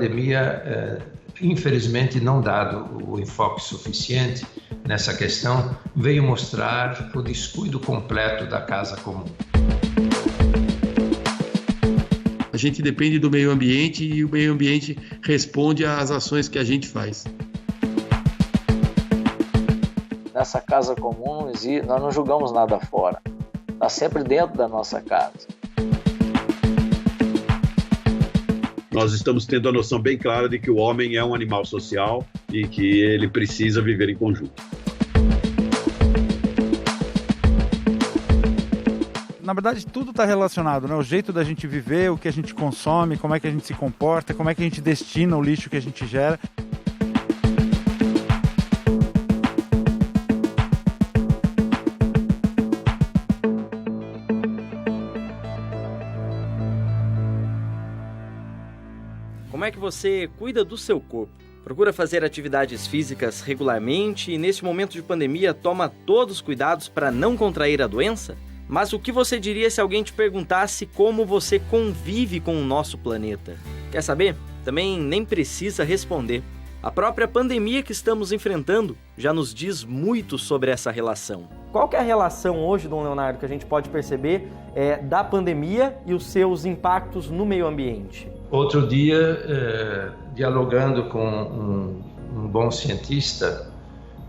pandemia, infelizmente não dado o enfoque suficiente nessa questão, veio mostrar o descuido completo da casa comum. A gente depende do meio ambiente e o meio ambiente responde às ações que a gente faz. Nessa casa comum, nós não julgamos nada fora. Está sempre dentro da nossa casa. Nós estamos tendo a noção bem clara de que o homem é um animal social e que ele precisa viver em conjunto. Na verdade, tudo está relacionado, né? O jeito da gente viver, o que a gente consome, como é que a gente se comporta, como é que a gente destina o lixo que a gente gera. Como é que você cuida do seu corpo? Procura fazer atividades físicas regularmente e, neste momento de pandemia, toma todos os cuidados para não contrair a doença? Mas o que você diria se alguém te perguntasse como você convive com o nosso planeta? Quer saber? Também nem precisa responder. A própria pandemia que estamos enfrentando já nos diz muito sobre essa relação. Qual que é a relação hoje, Dom Leonardo, que a gente pode perceber da pandemia e os seus impactos no meio ambiente? Outro dia, dialogando com um bom cientista,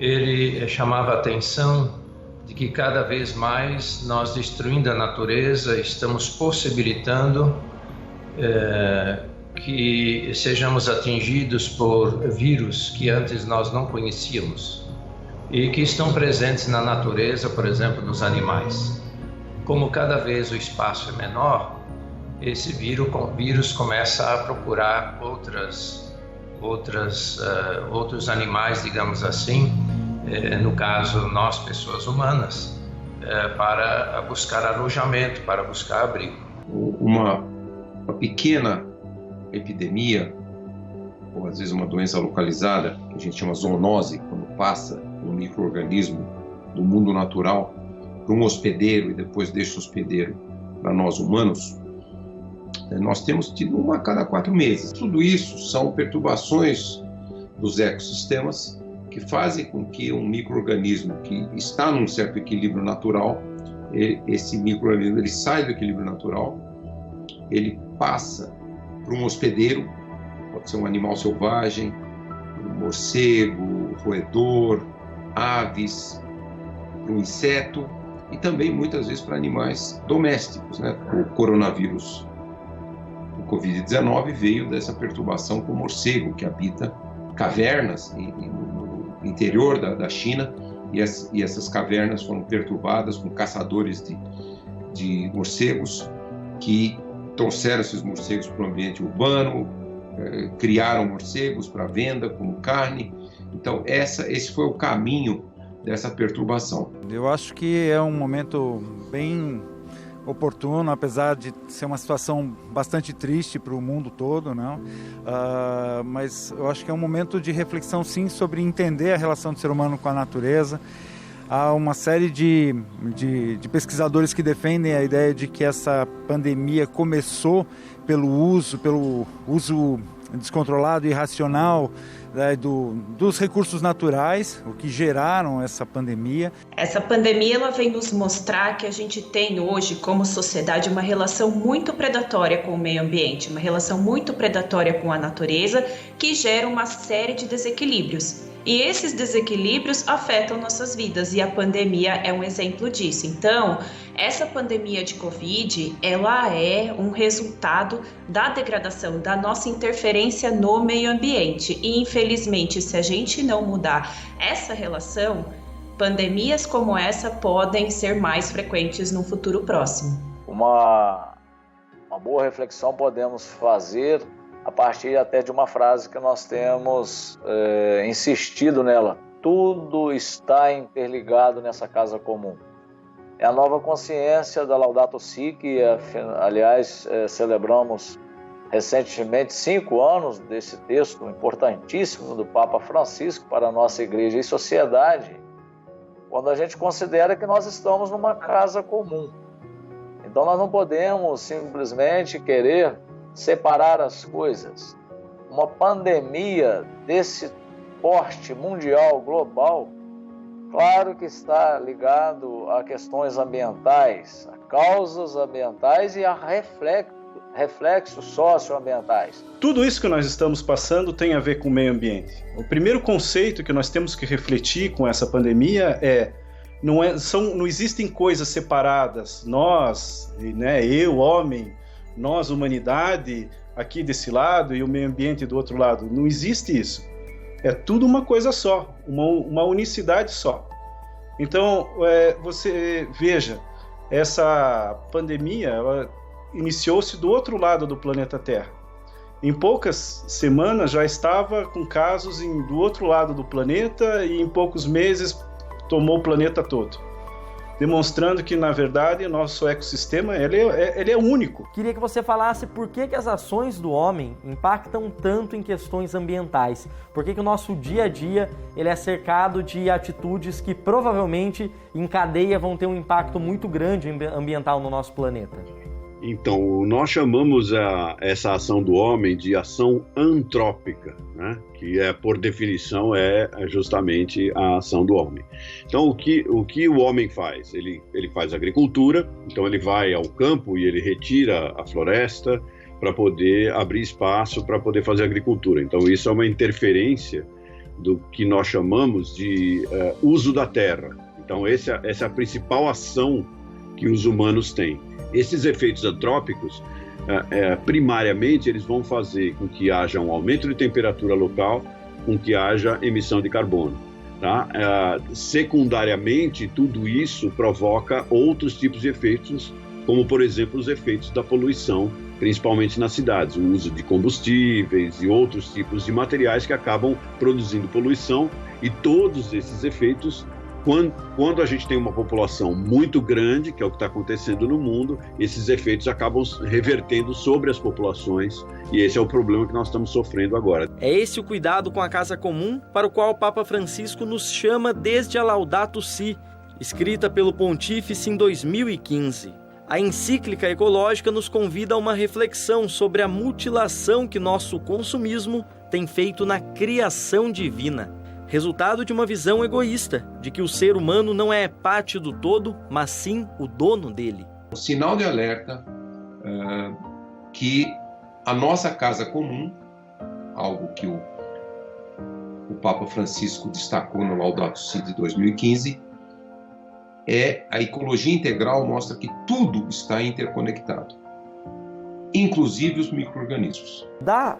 ele chamava a atenção de que cada vez mais nós, destruindo a natureza, estamos possibilitando que sejamos atingidos por vírus que antes nós não conhecíamos e que estão presentes na natureza, por exemplo, nos animais. Como cada vez o espaço é menor, esse vírus começa a procurar outros animais, digamos assim, no caso nós, pessoas humanas, para buscar alojamento, para buscar abrigo. Uma pequena epidemia, ou às vezes uma doença localizada, que a gente chama zoonose, quando passa um micro-organismo do mundo natural para um hospedeiro e depois deixa o hospedeiro para nós humanos, nós temos tido uma a cada 4 meses. Tudo isso são perturbações dos ecossistemas que fazem com que um micro-organismo que está num certo equilíbrio natural, esse micro-organismo ele sai do equilíbrio natural, ele passa para um hospedeiro, pode ser um animal selvagem, um morcego, um roedor, aves, para um inseto e também muitas vezes para animais domésticos, né? O coronavírus, o Covid-19 veio dessa perturbação com o morcego que habita cavernas no interior da China e essas cavernas foram perturbadas com caçadores de morcegos que trouxeram esses morcegos para o ambiente urbano, criaram morcegos para venda como carne. Então esse foi o caminho dessa perturbação. Eu acho que é um momento bem oportuno, apesar de ser uma situação bastante triste para o mundo todo, não? Mas eu acho que é um momento de reflexão, sim, sobre entender a relação do ser humano com a natureza. Há uma série de pesquisadores que defendem a ideia de que essa pandemia começou pelo uso descontrolado e irracional, né, dos recursos naturais, o que geraram essa pandemia. Essa pandemia ela vem nos mostrar que a gente tem hoje, como sociedade, uma relação muito predatória com o meio ambiente, uma relação muito predatória com a natureza, que gera uma série de desequilíbrios. E esses desequilíbrios afetam nossas vidas e a pandemia é um exemplo disso. Então, essa pandemia de Covid, ela é um resultado da degradação, da nossa interferência no meio ambiente. E, infelizmente, se a gente não mudar essa relação, pandemias como essa podem ser mais frequentes no futuro próximo. Uma boa reflexão podemos fazer a partir até de uma frase que nós temos insistido nela. Tudo está interligado nessa casa comum. É a nova consciência da Laudato Si, que aliás celebramos recentemente 5 anos desse texto importantíssimo do Papa Francisco para a nossa igreja e sociedade, quando a gente considera que nós estamos numa casa comum. Então nós não podemos simplesmente querer separar as coisas. uma pandemia desse porte mundial, global, claro que está ligado a questões ambientais, a causas ambientais e a reflexos socioambientais. Tudo isso que nós estamos passando tem a ver com o meio ambiente. O primeiro conceito que nós temos que refletir com essa pandemia não existem coisas separadas. Nós, né, eu, homem, nós, humanidade, aqui desse lado e o meio ambiente do outro lado. Não existe isso. É tudo uma coisa só, uma unicidade só. Então, você veja, essa pandemia, ela iniciou-se do outro lado do planeta Terra. Em poucas semanas já estava com casos do outro lado do planeta e em poucos meses tomou o planeta todo. Demonstrando que, na verdade, o nosso ecossistema ele é único. Queria que você falasse por que as ações do homem impactam tanto em questões ambientais. Por que o nosso dia a dia ele é cercado de atitudes que provavelmente, em cadeia, vão ter um impacto muito grande ambiental no nosso planeta. Então, nós chamamos essa ação do homem de ação antrópica, né? Que por definição, é justamente a ação do homem. Então, o que o homem faz? Ele faz agricultura, então ele vai ao campo e ele retira a floresta para poder abrir espaço para poder fazer agricultura. Então, isso é uma interferência do que nós chamamos de uso da terra. Então, essa é a principal ação que os humanos têm. Esses efeitos antrópicos, primariamente, eles vão fazer com que haja um aumento de temperatura local, com que haja emissão de carbono. Tá? Secundariamente, tudo isso provoca outros tipos de efeitos, como, por exemplo, os efeitos da poluição, principalmente nas cidades, o uso de combustíveis e outros tipos de materiais que acabam produzindo poluição, e todos esses efeitos, quando a gente tem uma população muito grande, que é o que está acontecendo no mundo, esses efeitos acabam revertendo sobre as populações, e esse é o problema que nós estamos sofrendo agora. É esse o cuidado com a casa comum para o qual o Papa Francisco nos chama desde a Laudato Si, escrita pelo Pontífice em 2015. A encíclica ecológica nos convida a uma reflexão sobre a mutilação que nosso consumismo tem feito na criação divina. Resultado de uma visão egoísta, de que o ser humano não é parte do todo, mas sim o dono dele. Um sinal de alerta que a nossa casa comum, algo que o Papa Francisco destacou no Laudato Si de 2015, a ecologia integral mostra que tudo está interconectado, inclusive os micro-organismos. Dá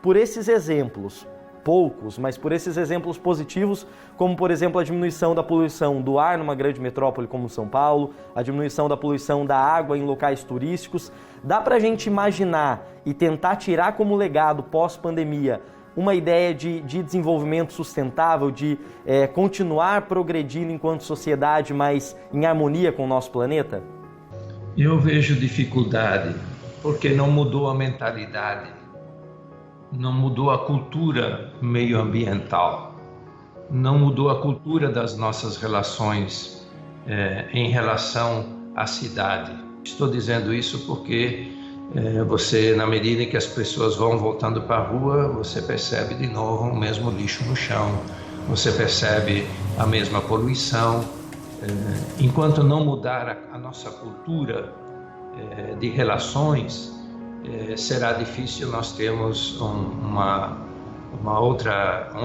por esses exemplos, poucos, mas por esses exemplos positivos, como por exemplo a diminuição da poluição do ar numa grande metrópole como São Paulo, a diminuição da poluição da água em locais turísticos, dá pra gente imaginar e tentar tirar como legado pós-pandemia uma ideia de desenvolvimento sustentável, de continuar progredindo enquanto sociedade, mas em harmonia com o nosso planeta? Eu vejo dificuldade, porque não mudou a mentalidade. Não mudou a cultura meioambiental, não mudou a cultura das nossas relações em relação à cidade. Estou dizendo isso porque você, na medida em que as pessoas vão voltando para a rua, você percebe de novo o mesmo lixo no chão, você percebe a mesma poluição. Enquanto não mudar a nossa cultura de relações, será difícil nós termos um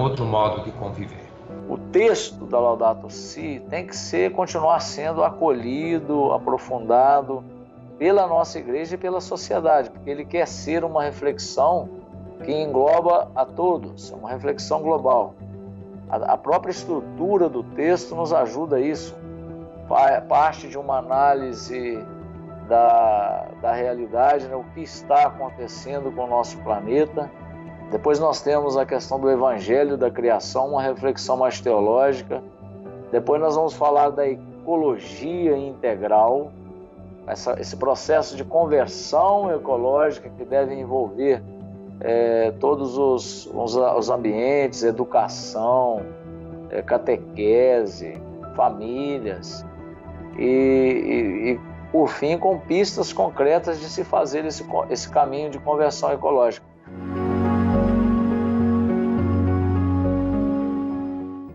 outro modo de conviver. O texto da Laudato Si tem que continuar sendo acolhido, aprofundado pela nossa igreja e pela sociedade, porque ele quer ser uma reflexão que engloba a todos, uma reflexão global. A própria estrutura do texto nos ajuda a isso. Parte de uma análise da realidade, né, o que está acontecendo com o nosso planeta. Depois nós temos a questão do evangelho da criação, uma reflexão mais teológica. Depois nós vamos falar da ecologia integral, esse processo de conversão ecológica que deve envolver todos os ambientes, educação, catequese, famílias e por fim, com pistas concretas de se fazer esse caminho de conversão ecológica.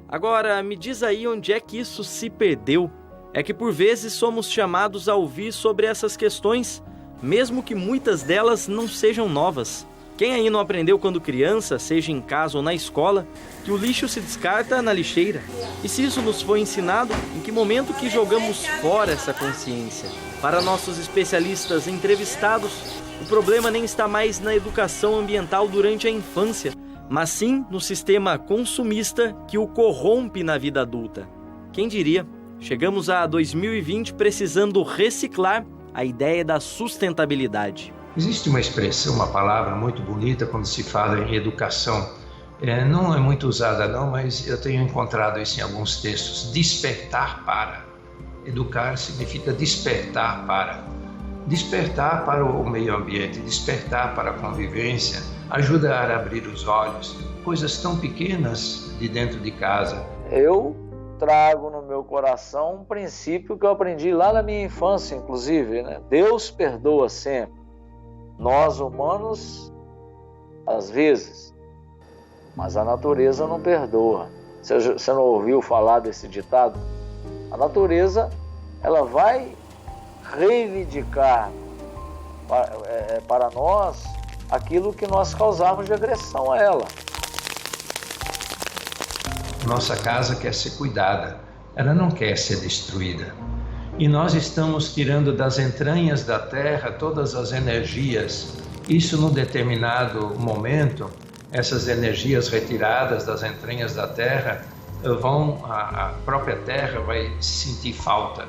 Agora, me diz aí onde é que isso se perdeu. É que por vezes somos chamados a ouvir sobre essas questões, mesmo que muitas delas não sejam novas. Quem aí não aprendeu quando criança, seja em casa ou na escola, que o lixo se descarta na lixeira? E se isso nos foi ensinado, em que momento que jogamos fora essa consciência? Para nossos especialistas entrevistados, o problema nem está mais na educação ambiental durante a infância, mas sim no sistema consumista que o corrompe na vida adulta. Quem diria? Chegamos a 2020 precisando reciclar a ideia da sustentabilidade. Existe uma expressão, uma palavra muito bonita quando se fala em educação. Não é muito usada não, mas eu tenho encontrado isso em alguns textos. Despertar para. Educar significa despertar para. Despertar para o meio ambiente, despertar para a convivência, ajudar a abrir os olhos. Coisas tão pequenas de dentro de casa. Eu trago no meu coração um princípio que eu aprendi lá na minha infância, inclusive, né? Deus perdoa sempre. Nós, humanos, às vezes, mas a natureza não perdoa. Você não ouviu falar desse ditado? A natureza, ela vai reivindicar para nós aquilo que nós causamos de agressão a ela. Nossa casa quer ser cuidada, ela não quer ser destruída. E nós estamos tirando das entranhas da terra todas as energias. Isso, num determinado momento, essas energias retiradas das entranhas da terra, a própria terra vai sentir falta.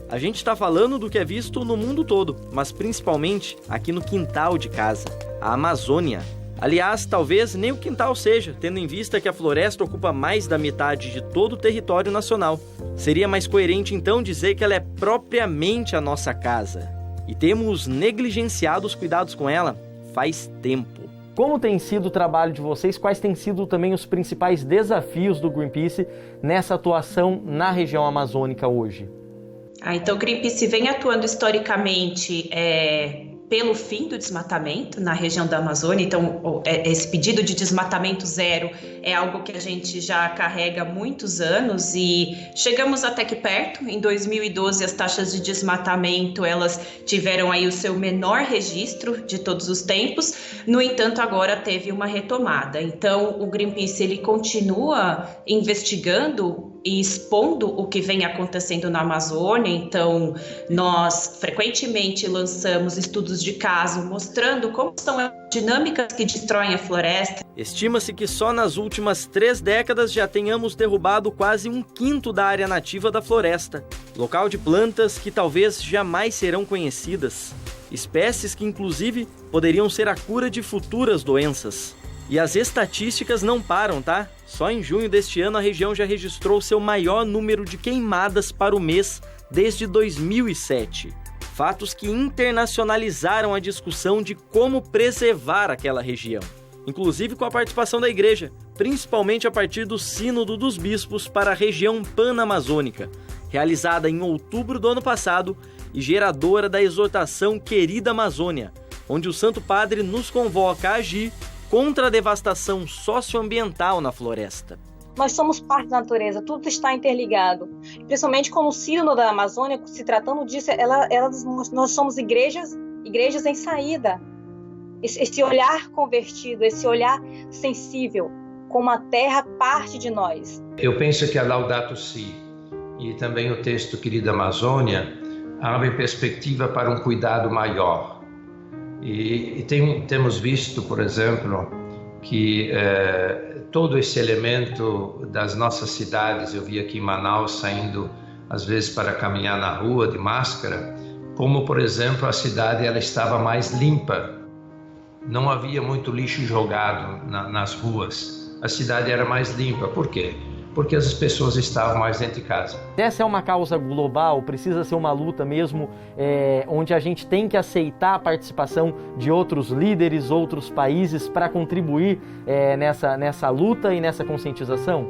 A gente está falando do que é visto no mundo todo, mas principalmente aqui no quintal de casa, a Amazônia. Aliás, talvez nem o quintal seja, tendo em vista que a floresta ocupa mais da metade de todo o território nacional. Seria mais coerente então dizer que ela é propriamente a nossa casa. E temos negligenciado os cuidados com ela faz tempo. Como tem sido o trabalho de vocês? Quais têm sido também os principais desafios do Greenpeace nessa atuação na região amazônica hoje? Então o Greenpeace vem atuando historicamente pelo fim do desmatamento na região da Amazônia. Então, esse pedido de desmatamento zero é algo que a gente já carrega há muitos anos e chegamos até que perto. Em 2012, as taxas de desmatamento, elas tiveram aí o seu menor registro de todos os tempos. No entanto, agora teve uma retomada. Então, o Greenpeace, ele continua investigando e expondo o que vem acontecendo na Amazônia. Então, nós frequentemente lançamos estudos de caso mostrando como são as dinâmicas que destroem a floresta. Estima-se que só nas últimas 3 décadas já tenhamos derrubado quase 1/5 da área nativa da floresta, local de plantas que talvez jamais serão conhecidas, espécies que inclusive poderiam ser a cura de futuras doenças. E as estatísticas não param, tá? Só em junho deste ano a região já registrou seu maior número de queimadas para o mês desde 2007. Fatos que internacionalizaram a discussão de como preservar aquela região, inclusive com a participação da igreja, principalmente a partir do Sínodo dos Bispos para a região panamazônica, realizada em outubro do ano passado e geradora da exortação Querida Amazônia, onde o Santo Padre nos convoca a agir contra a devastação socioambiental na floresta. Nós somos parte da natureza, tudo está interligado. Principalmente com o Sínodo da Amazônia, se tratando disso, nós somos igrejas em saída. Esse olhar convertido, esse olhar sensível, como a terra parte de nós. Eu penso que a Laudato Si e também o texto Querida Amazônia abrem perspectiva para um cuidado maior. E temos visto, por exemplo, que todo esse elemento das nossas cidades, eu vi aqui em Manaus saindo às vezes para caminhar na rua de máscara, como por exemplo a cidade ela estava mais limpa, não havia muito lixo jogado nas ruas, a cidade era mais limpa. Por quê? Porque as pessoas estavam mais dentro de casa. Essa é uma causa global, precisa ser uma luta mesmo, onde a gente tem que aceitar a participação de outros líderes, outros países para contribuir nessa luta e nessa conscientização?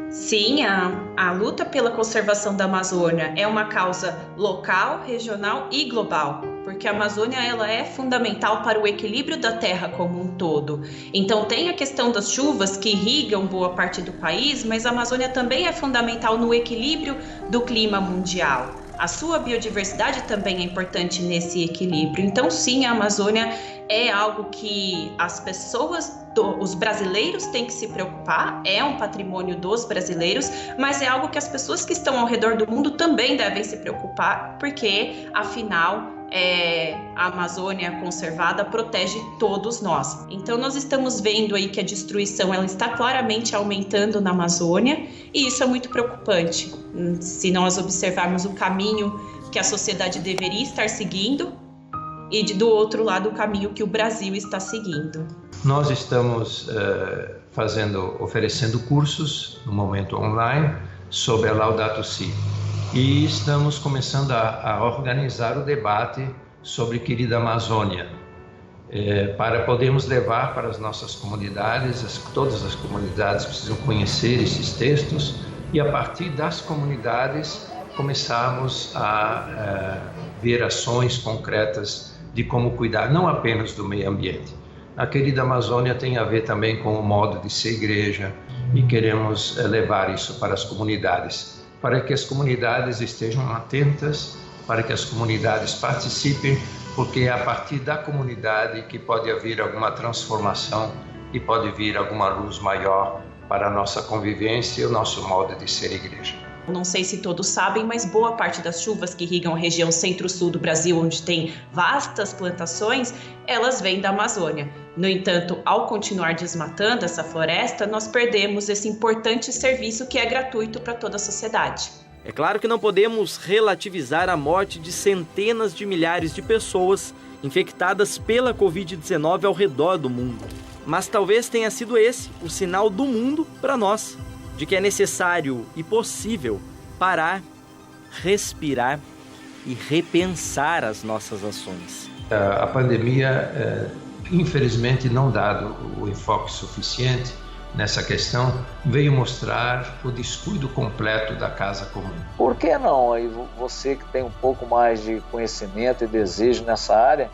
Sim, a luta pela conservação da Amazônia é uma causa local, regional e global. porque a Amazônia ela é fundamental para o equilíbrio da terra como um todo. Então tem a questão das chuvas que irrigam boa parte do país, mas a Amazônia também é fundamental no equilíbrio do clima mundial. A sua biodiversidade também é importante nesse equilíbrio. Então sim, a Amazônia é algo que as pessoas, os brasileiros têm que se preocupar, é um patrimônio dos brasileiros, mas é algo que as pessoas que estão ao redor do mundo também devem se preocupar, porque afinal a Amazônia conservada protege todos nós. Então nós estamos vendo aí que a destruição ela está claramente aumentando na Amazônia e isso é muito preocupante. Se nós observarmos o caminho que a sociedade deveria estar seguindo e do outro lado o caminho que o Brasil está seguindo. Nós estamos oferecendo cursos no momento online sobre a Laudato Si. E estamos começando a organizar o debate sobre Querida Amazônia, para podermos levar para as nossas comunidades, todas as comunidades precisam conhecer esses textos e a partir das comunidades começarmos a ver ações concretas de como cuidar não apenas do meio ambiente. A Querida Amazônia tem a ver também com o modo de ser igreja e queremos levar isso para as comunidades, para que as comunidades estejam atentas, para que as comunidades participem, porque é a partir da comunidade que pode haver alguma transformação e pode vir alguma luz maior para a nossa convivência e o nosso modo de ser igreja. Não sei se todos sabem, mas boa parte das chuvas que irrigam a região centro-sul do Brasil, onde tem vastas plantações, elas vêm da Amazônia. No entanto, ao continuar desmatando essa floresta, nós perdemos esse importante serviço que é gratuito para toda a sociedade. É claro que não podemos relativizar a morte de centenas de milhares de pessoas infectadas pela Covid-19 ao redor do mundo. Mas talvez tenha sido esse o sinal do mundo para nós, de que é necessário e possível parar, respirar e repensar as nossas ações. A pandemia, infelizmente, não dado o enfoque suficiente nessa questão, veio mostrar o descuido completo da casa comum. Por que não? Aí você que tem um pouco mais de conhecimento e desejo nessa área,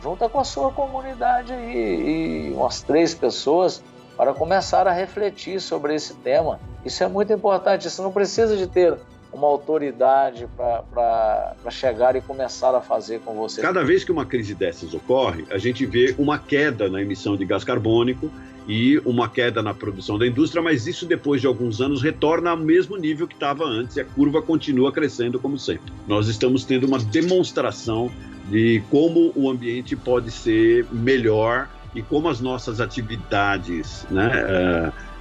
junta com a sua comunidade e umas 3 pessoas para começar a refletir sobre esse tema. Isso é muito importante, você não precisa de ter uma autoridade para chegar e começar a fazer com você. Cada vez que uma crise dessas ocorre, a gente vê uma queda na emissão de gás carbônico e uma queda na produção da indústria, mas isso depois de alguns anos retorna ao mesmo nível que estava antes e a curva continua crescendo como sempre. Nós estamos tendo uma demonstração de como o ambiente pode ser melhor e como as nossas atividades,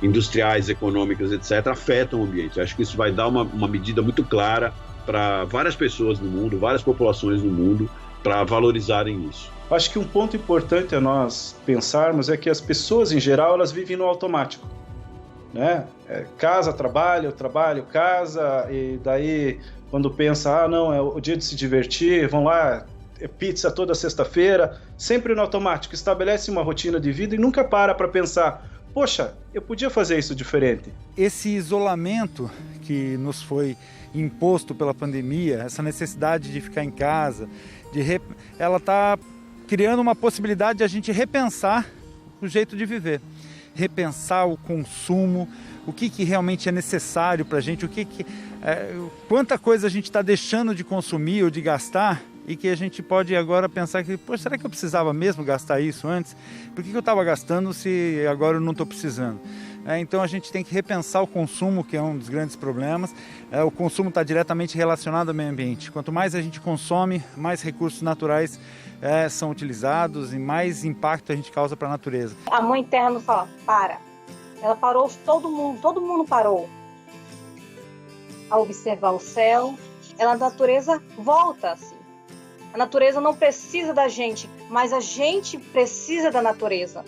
industriais, econômicas, etc., afetam o ambiente. Acho que isso vai dar uma medida muito clara para várias pessoas no mundo, várias populações no mundo, para valorizarem isso. Acho que um ponto importante a nós pensarmos é que as pessoas, em geral, elas vivem no automático. Né? Casa, trabalho, casa, e daí, quando pensa, não, é o dia de se divertir, vão lá, pizza toda sexta-feira, sempre no automático, estabelece uma rotina de vida e nunca para pensar, poxa, eu podia fazer isso diferente. Esse isolamento que nos foi imposto pela pandemia, essa necessidade de ficar em casa, ela está criando uma possibilidade de a gente repensar o jeito de viver, repensar o consumo, o que realmente é necessário para a gente, quanta coisa a gente está deixando de consumir ou de gastar e que a gente pode agora pensar que, pô, será que eu precisava mesmo gastar isso antes? Por que eu estava gastando se agora eu não estou precisando? Então a gente tem que repensar o consumo, que é um dos grandes problemas. O consumo está diretamente relacionado ao meio ambiente. Quanto mais a gente consome, mais recursos naturais são utilizados e mais impacto a gente causa para a natureza. A Mãe Terra nos fala, para. Ela parou, todo mundo parou a observar o céu. A natureza volta assim. A natureza não precisa da gente, mas a gente precisa da natureza.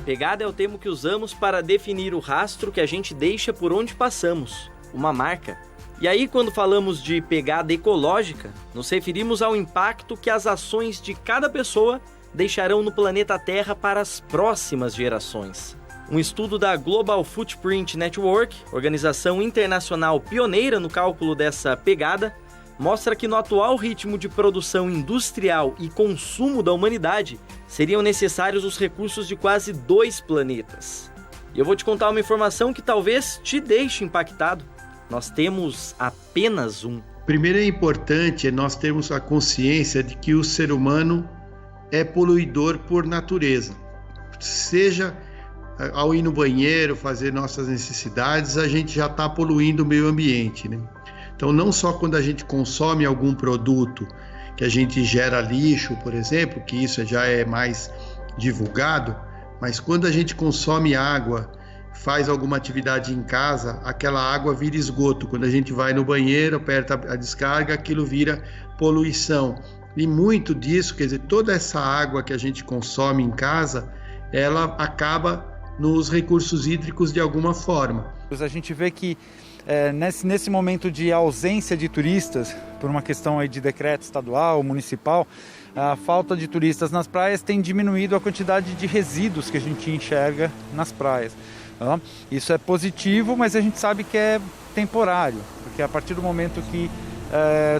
Pegada é o termo que usamos para definir o rastro que a gente deixa por onde passamos, uma marca. E aí, quando falamos de pegada ecológica, nos referimos ao impacto que as ações de cada pessoa deixarão no planeta Terra para as próximas gerações. Um estudo da Global Footprint Network, organização internacional pioneira no cálculo dessa pegada, mostra que no atual ritmo de produção industrial e consumo da humanidade, seriam necessários os recursos de quase 2 planetas. E eu vou te contar uma informação que talvez te deixe impactado. Nós temos apenas um. Primeiro é importante nós termos a consciência de que o ser humano é poluidor por natureza. Seja ao ir no banheiro, fazer nossas necessidades, a gente já está poluindo o meio ambiente, né? Então, não só quando a gente consome algum produto que a gente gera lixo, por exemplo, que isso já é mais divulgado, mas quando a gente consome água, faz alguma atividade em casa, aquela água vira esgoto. Quando a gente vai no banheiro, aperta a descarga, aquilo vira poluição. E muito disso, quer dizer, toda essa água que a gente consome em casa, ela acaba nos recursos hídricos de alguma forma. A gente vê que nesse momento de ausência de turistas, por uma questão aí de decreto estadual, municipal, a falta de turistas nas praias tem diminuído a quantidade de resíduos que a gente enxerga nas praias. Isso é positivo, mas a gente sabe que é temporário, porque a partir do momento que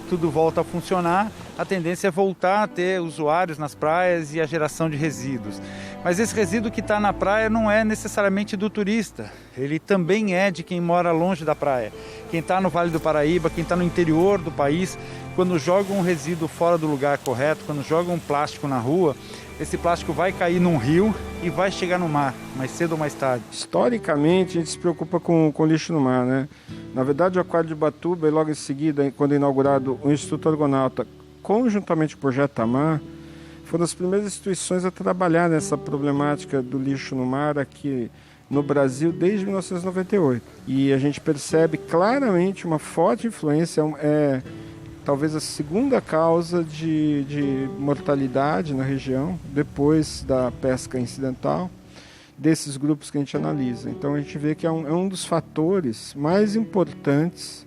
tudo volta a funcionar, a tendência é voltar a ter usuários nas praias e a geração de resíduos. Mas esse resíduo que está na praia não é necessariamente do turista, ele também é de quem mora longe da praia. Quem está no Vale do Paraíba, quem está no interior do país, quando joga um resíduo fora do lugar correto, quando joga um plástico na rua, esse plástico vai cair num rio e vai chegar no mar, mais cedo ou mais tarde. Historicamente, a gente se preocupa com lixo no mar, né? Na verdade, o Aquário de Ubatuba, e logo em seguida, quando é inaugurado o Instituto Argonauta, conjuntamente com o Projeto Tamar, foram as primeiras instituições a trabalhar nessa problemática do lixo no mar aqui no Brasil desde 1998. E a gente percebe claramente uma forte influência, talvez a segunda causa de mortalidade na região, depois da pesca incidental, desses grupos que a gente analisa. Então a gente vê que é um dos fatores mais importantes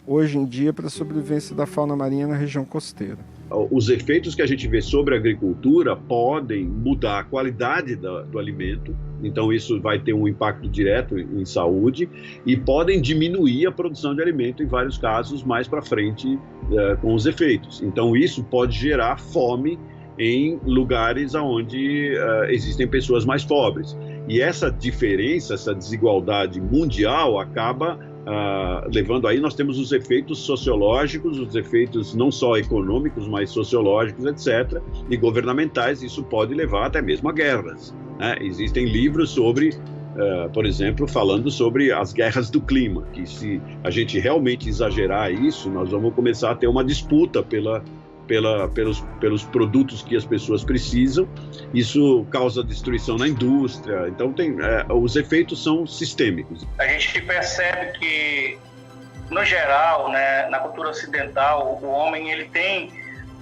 hoje em dia para a sobrevivência da fauna marinha na região costeira. Os efeitos que a gente vê sobre a agricultura podem mudar a qualidade do alimento, então isso vai ter um impacto direto em saúde, e podem diminuir a produção de alimento em vários casos mais para frente com os efeitos. Então isso pode gerar fome em lugares onde existem pessoas mais pobres. E essa diferença, essa desigualdade mundial acaba levando aí, nós temos os efeitos sociológicos, os efeitos não só econômicos, mas sociológicos, etc., e governamentais. Isso pode levar até mesmo a guerras, né? Existem livros sobre, por exemplo, falando sobre as guerras do clima, que se a gente realmente exagerar isso, nós vamos começar a ter uma disputa pelos produtos que as pessoas precisam. Isso causa destruição na indústria. Então os efeitos são sistêmicos. A gente percebe que, no geral, né, na cultura ocidental, o homem ele tem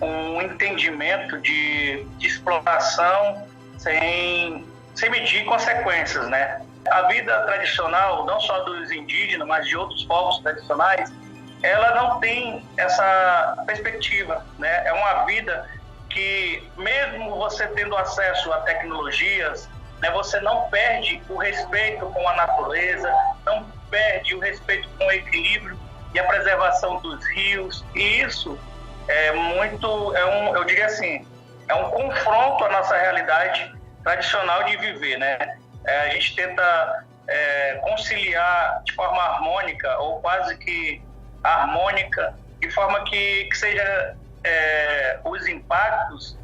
um entendimento de exploração sem medir consequências, né? A vida tradicional, não só dos indígenas, mas de outros povos tradicionais, ela não tem essa perspectiva, né? É uma vida que, mesmo você tendo acesso a tecnologias, né, você não perde o respeito com a natureza, não perde o respeito com o equilíbrio e a preservação dos rios. E isso é eu diria assim, é um confronto à nossa realidade tradicional de viver, né? A gente tenta conciliar de forma harmônica, ou quase que harmônica, de forma que seja os impactos,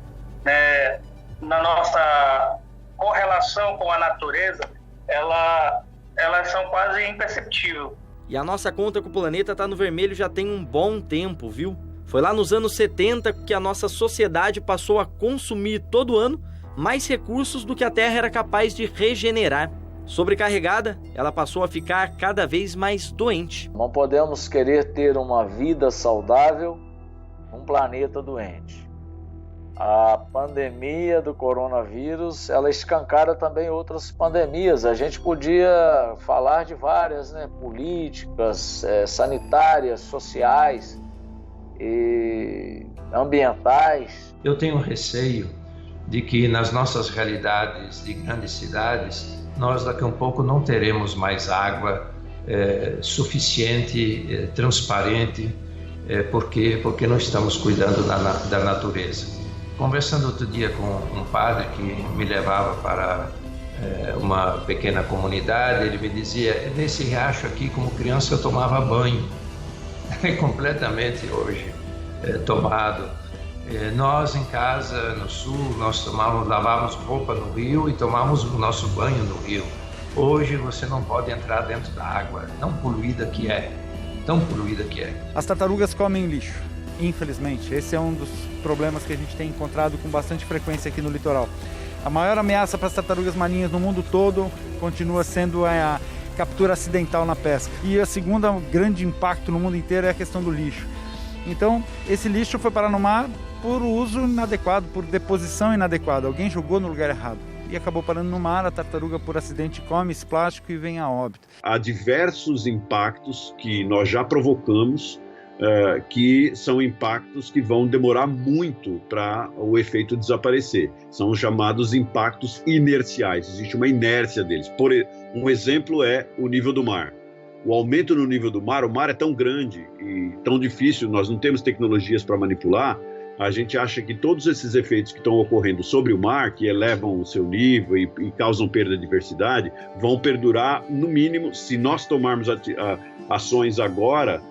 né, na nossa correlação com a natureza, elas são quase imperceptíveis. E a nossa conta com o planeta está no vermelho já tem um bom tempo, viu? Foi lá nos anos 70 que a nossa sociedade passou a consumir todo ano mais recursos do que a Terra era capaz de regenerar. Sobrecarregada, ela passou a ficar cada vez mais doente. Não podemos querer ter uma vida saudável num planeta doente. a pandemia do coronavírus, ela escancara também outras pandemias. A gente podia falar de várias, né? Políticas, sanitárias, sociais e ambientais. Eu tenho receio de que nas nossas realidades de grandes cidades, nós daqui a um pouco não teremos mais água suficiente, transparente, porque não estamos cuidando da natureza. Conversando outro dia com um padre que me levava para uma pequena comunidade, ele me dizia, nesse riacho aqui, como criança, eu tomava banho, completamente hoje tomado. Nós em casa, no sul, nós lavávamos roupa no rio e tomávamos o nosso banho no rio. Hoje você não pode entrar dentro da água, tão poluída que é. As tartarugas comem lixo, infelizmente. Esse é um dos problemas que a gente tem encontrado com bastante frequência aqui no litoral. A maior ameaça para as tartarugas marinhas no mundo todo continua sendo a captura acidental na pesca. E a segunda grande impacto no mundo inteiro é a questão do lixo. Então, esse lixo foi parar no mar por uso inadequado, por deposição inadequada. Alguém jogou no lugar errado e acabou parando no mar. A tartaruga, por acidente, come esse plástico e vem a óbito. Há diversos impactos que nós já provocamos, que são impactos que vão demorar muito para o efeito desaparecer. São os chamados impactos inerciais. Existe uma inércia deles. Um exemplo é o nível do mar. O aumento no nível do mar, o mar é tão grande e tão difícil, nós não temos tecnologias para manipular. A gente acha que todos esses efeitos que estão ocorrendo sobre o mar, que elevam o seu nível e causam perda de diversidade, vão perdurar, no mínimo, se nós tomarmos ações agora,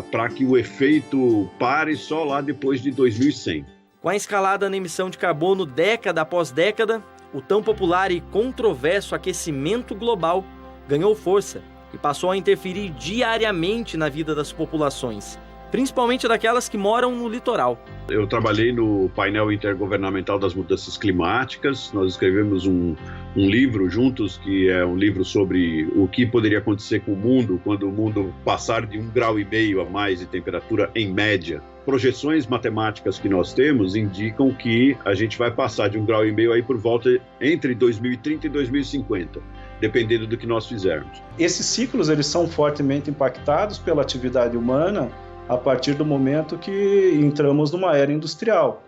para que o efeito pare só lá depois de 2100. Com a escalada na emissão de carbono década após década, o tão popular e controverso aquecimento global ganhou força e passou a interferir diariamente na vida das populações, principalmente daquelas que moram no litoral. Eu trabalhei no painel intergovernamental das mudanças climáticas. Nós escrevemos um livro juntos, que é um livro sobre o que poderia acontecer com o mundo quando o mundo passar de 1,5 graus a mais de temperatura em média. Projeções matemáticas que nós temos indicam que a gente vai passar de 1,5 graus aí por volta entre 2030 e 2050, dependendo do que nós fizermos. Esses ciclos eles são fortemente impactados pela atividade humana a partir do momento que entramos numa era industrial,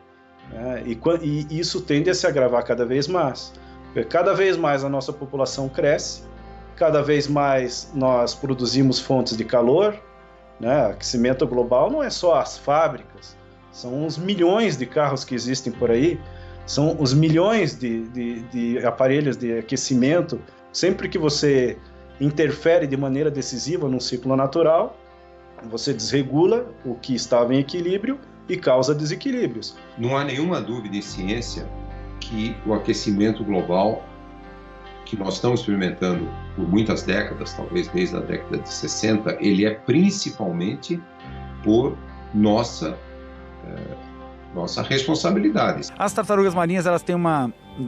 né? E isso tende a se agravar cada vez mais. Cada vez mais a nossa população cresce, cada vez mais nós produzimos fontes de calor, né? Aquecimento global não é só as fábricas, são os milhões de carros que existem por aí, são os milhões de aparelhos de aquecimento. Sempre que você interfere de maneira decisiva num ciclo natural, você desregula o que estava em equilíbrio e causa desequilíbrios. Não há nenhuma dúvida em ciência que o aquecimento global, que nós estamos experimentando por muitas décadas, talvez desde a década de 60, ele é principalmente por nossa responsabilidade. As tartarugas marinhas, elas têm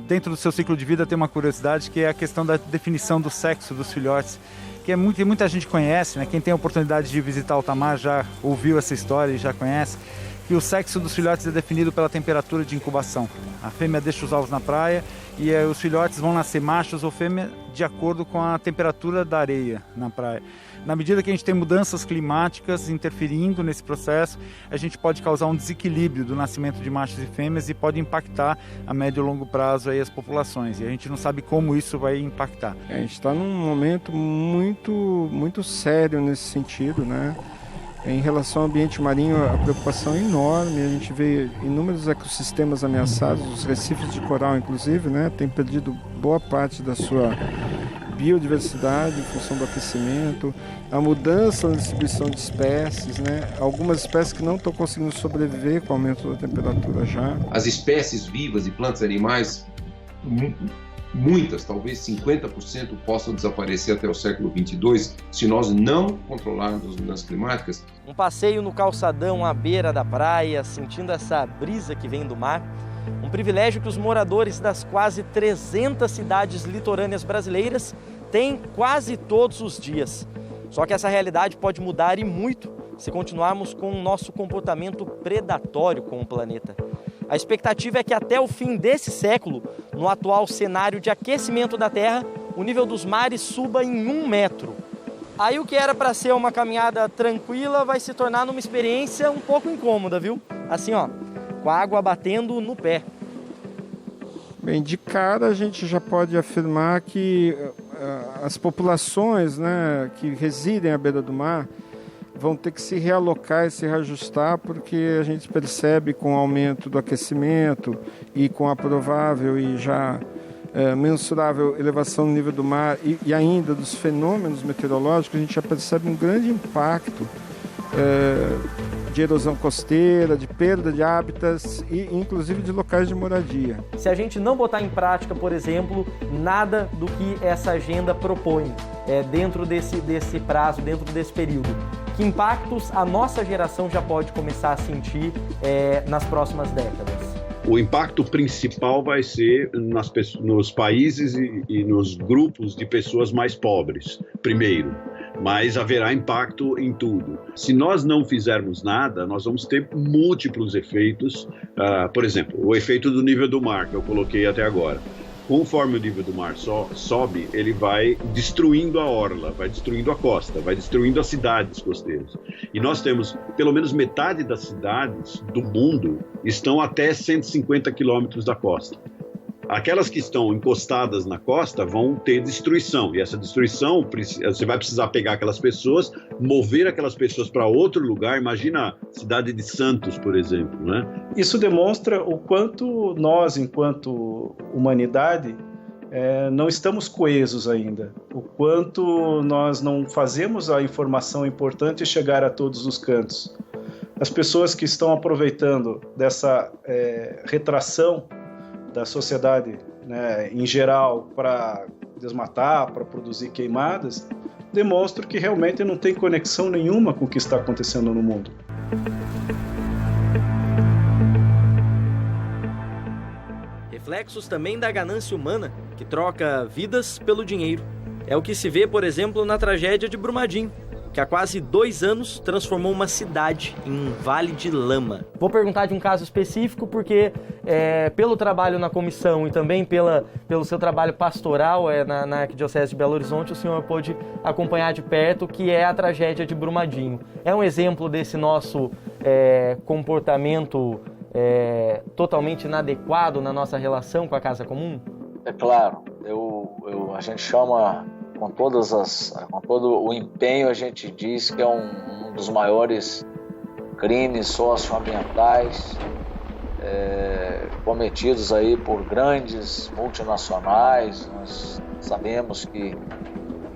dentro do seu ciclo de vida, tem uma curiosidade, que é a questão da definição do sexo dos filhotes, que muita gente conhece, né? Quem tem a oportunidade de visitar alta mar já ouviu essa história e já conhece, que o sexo dos filhotes é definido pela temperatura de incubação. A fêmea deixa os ovos na praia e os filhotes vão nascer machos ou fêmea de acordo com a temperatura da areia na praia. Na medida que a gente tem mudanças climáticas interferindo nesse processo, a gente pode causar um desequilíbrio do nascimento de machos e fêmeas e pode impactar a médio e longo prazo aí as populações. E a gente não sabe como isso vai impactar. A gente está num momento muito sério nesse sentido, né? Em relação ao ambiente marinho, a preocupação é enorme. A gente vê inúmeros ecossistemas ameaçados, os recifes de coral, inclusive, né? Tem perdido boa parte da sua biodiversidade em função do aquecimento, a mudança na distribuição de espécies, né? Algumas espécies que não estão conseguindo sobreviver com o aumento da temperatura já. As espécies vivas de plantas e animais, muitas, talvez 50%, possam desaparecer até o século 22 se nós não controlarmos as mudanças climáticas. Um passeio no calçadão à beira da praia, sentindo essa brisa que vem do mar. Um privilégio que os moradores das quase 300 cidades litorâneas brasileiras têm quase todos os dias. Só que essa realidade pode mudar e muito se continuarmos com o nosso comportamento predatório com o planeta. A expectativa é que até o fim desse século, no atual cenário de aquecimento da Terra, o nível dos mares suba em 1 metro. Aí o que era para ser uma caminhada tranquila vai se tornar numa experiência um pouco incômoda, viu? Assim, ó, com a água batendo no pé. Bem, de cara a gente já pode afirmar que as populações, né, que residem à beira do mar vão ter que se realocar e se reajustar, porque a gente percebe com o aumento do aquecimento e com a provável e já mensurável elevação do nível do mar e ainda dos fenômenos meteorológicos, a gente já percebe um grande impacto de erosão costeira, de perda de hábitats e inclusive de locais de moradia. Se a gente não botar em prática, por exemplo, nada do que essa agenda propõe dentro desse prazo, dentro desse período, que impactos a nossa geração já pode começar a sentir nas próximas décadas? O impacto principal vai ser nos países e nos grupos de pessoas mais pobres, primeiro. Mas haverá impacto em tudo. Se nós não fizermos nada, nós vamos ter múltiplos efeitos. Por exemplo, o efeito do nível do mar, que eu coloquei até agora. Conforme o nível do mar sobe, ele vai destruindo a orla, vai destruindo a costa, vai destruindo as cidades costeiras. E nós temos, pelo menos metade das cidades do mundo estão até 150 quilômetros da costa. Aquelas que estão encostadas na costa vão ter destruição, e essa destruição, você vai precisar pegar aquelas pessoas, mover aquelas pessoas para outro lugar. Imagina a cidade de Santos, por exemplo, né? Isso demonstra o quanto nós, enquanto humanidade, não estamos coesos ainda, o quanto nós não fazemos a informação importante chegar a todos os cantos. As pessoas que estão aproveitando dessa retração da sociedade, né, em geral, para desmatar, para produzir queimadas, demonstram que realmente não tem conexão nenhuma com o que está acontecendo no mundo. Reflexos também da ganância humana, que troca vidas pelo dinheiro. É o que se vê, por exemplo, na tragédia de Brumadinho, que há quase 2 anos transformou uma cidade em um vale de lama. Vou perguntar de um caso específico porque, pelo trabalho na comissão e também pelo seu trabalho pastoral na Arquidiocese de Belo Horizonte, o senhor pôde acompanhar de perto, que é a tragédia de Brumadinho. É um exemplo desse nosso comportamento totalmente inadequado na nossa relação com a casa comum? É claro, a gente chama... Com todo o empenho, a gente diz que é um dos maiores crimes socioambientais cometidos aí por grandes multinacionais. Nós sabemos que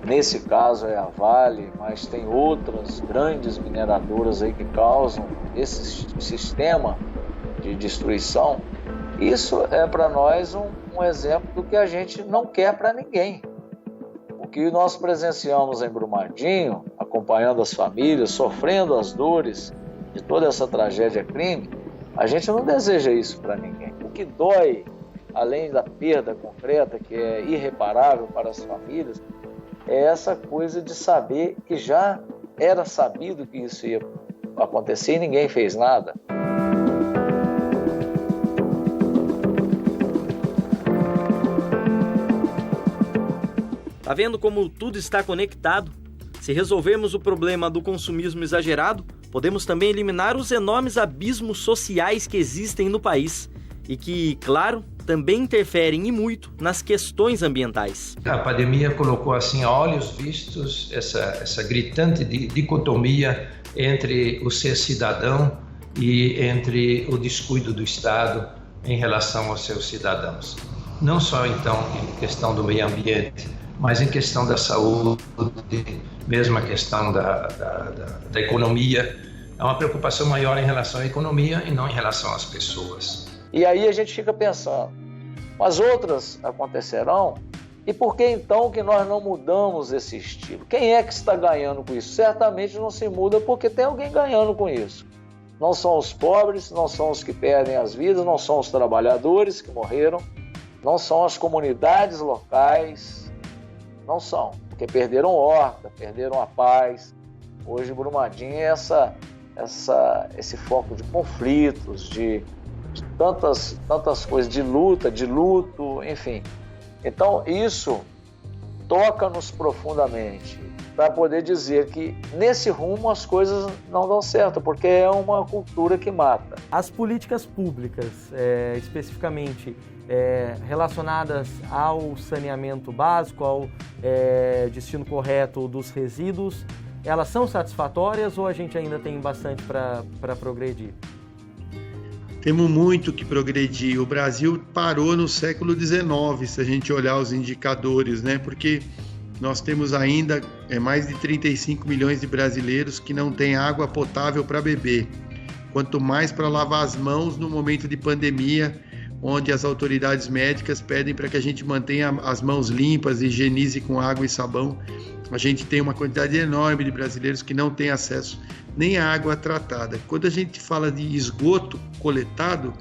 nesse caso é a Vale, mas tem outras grandes mineradoras aí que causam esse sistema de destruição. Isso é para nós um exemplo do que a gente não quer para ninguém. O que nós presenciamos em Brumadinho, acompanhando as famílias, sofrendo as dores de toda essa tragédia crime, a gente não deseja isso para ninguém. O que dói, além da perda concreta, que é irreparável para as famílias, é essa coisa de saber que já era sabido que isso ia acontecer e ninguém fez nada. Tá vendo como tudo está conectado? Se resolvermos o problema do consumismo exagerado, podemos também eliminar os enormes abismos sociais que existem no país e que, claro, também interferem e muito nas questões ambientais. A pandemia colocou assim a olhos vistos essa gritante dicotomia entre o ser cidadão e entre o descuido do Estado em relação aos seus cidadãos. Não só então em questão do meio ambiente, mas em questão da saúde, mesmo a questão da economia. É uma preocupação maior em relação à economia e não em relação às pessoas. E aí a gente fica pensando, mas outras acontecerão? E por que então que nós não mudamos esse estilo? Quem é que está ganhando com isso? Certamente não se muda porque tem alguém ganhando com isso. Não são os pobres, não são os que perdem as vidas, não são os trabalhadores que morreram, não são as comunidades locais, não são, porque perderam horta, perderam a paz. Hoje Brumadinho é esse foco de conflitos, de tantas coisas de luta, de luto, enfim. Então isso toca-nos profundamente para poder dizer que nesse rumo as coisas não dão certo, porque é uma cultura que mata. As políticas públicas, especificamente relacionadas ao saneamento básico, ao destino correto dos resíduos, elas são satisfatórias ou a gente ainda tem bastante para progredir? Temos muito que progredir. O Brasil parou no século XIX, se a gente olhar os indicadores, né? Porque nós temos ainda mais de 35 milhões de brasileiros que não têm água potável para beber. Quanto mais para lavar as mãos no momento de pandemia, onde as autoridades médicas pedem para que a gente mantenha as mãos limpas, higienize com água e sabão. A gente tem uma quantidade enorme de brasileiros que não têm acesso nem à água tratada. Quando a gente fala de esgoto coletado,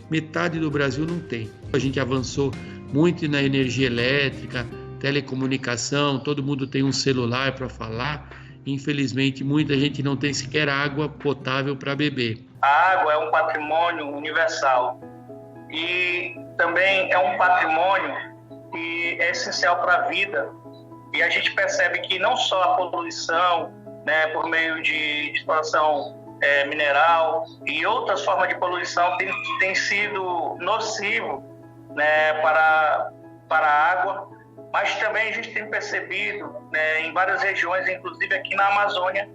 metade do Brasil não tem. A gente avançou muito na energia elétrica, telecomunicação, todo mundo tem um celular para falar. Infelizmente, muita gente não tem sequer água potável para beber. A água é um patrimônio universal e também é um patrimônio que é essencial para a vida. E a gente percebe que não só a poluição, né, por meio de exploração mineral e outras formas de poluição tem sido nocivo, né, para a água, mas também a gente tem percebido, né, em várias regiões, inclusive aqui na Amazônia,